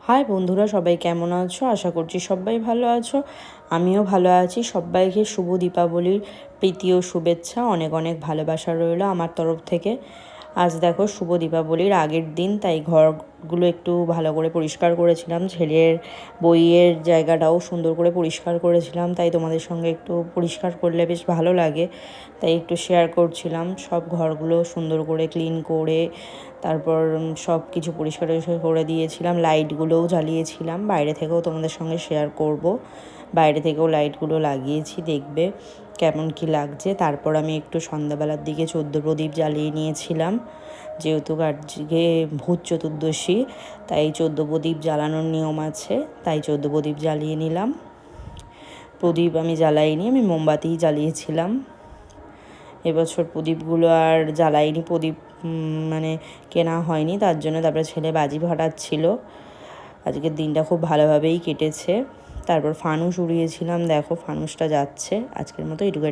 High বন্ধুরা, সবাই কেমন আছো? আশা করছি সবাই ভালো আছো। আমিও ভালো আছি। সবাইকে শুভ দীপাবলির প্রীতি ও শুভেচ্ছা, অনেক অনেক ভালোবাসা রইলো আমার তরফ থেকে। আজ দেখো শুভ দীপাবলির আগের দিন, তাই ঘরগুলো একটু ভালো করে পরিষ্কার করেছিলাম। ছেলের বইয়ের জায়গাটাও সুন্দর করে পরিষ্কার করেছিলাম, তাই তোমাদের সঙ্গে একটু পরিষ্কার করলে বেশ ভালো লাগে, তাই একটু শেয়ার করছিলাম। সব ঘরগুলো সুন্দর করে ক্লিন করে তারপর সব কিছু পরিষ্কার করে দিয়েছিলাম। লাইটগুলোও জ্বালিয়েছিলাম, বাইরে থেকেও তোমাদের সঙ্গে শেয়ার করব। বাইরে থেকেও লাইটগুলো লাগিয়েছি, দেখবে কেমন কি লাগছে। তারপর আমি একটু সন্ধ্যাবেলার দিকে 14 প্রদীপ জ্বালিয়ে নিয়েছিলাম, যেহেতু আজকে ভূত চতুর্দশী, তাই 14 প্রদীপ জ্বালানোর নিয়ম আছে, তাই 14 প্রদীপ জ্বালিয়ে নিলাম। প্রদীপ আমি জ্বালাইনি, আমি মোমবাতিই জ্বালিয়েছিলাম। এবছর প্রদীপগুলো আর জ্বালাইনি, প্রদীপ মানে কেনা হয়নি, তার জন্য। তারপরে ছেলে বাজি ফাটাচ্ছিল। আজকের দিনটা খুব ভালোভাবেই কেটেছে। তারপর ফানুস উড়িয়েছিলাম, দেখো ফানুসটা যাচ্ছে। আজকের মতো এটুকু।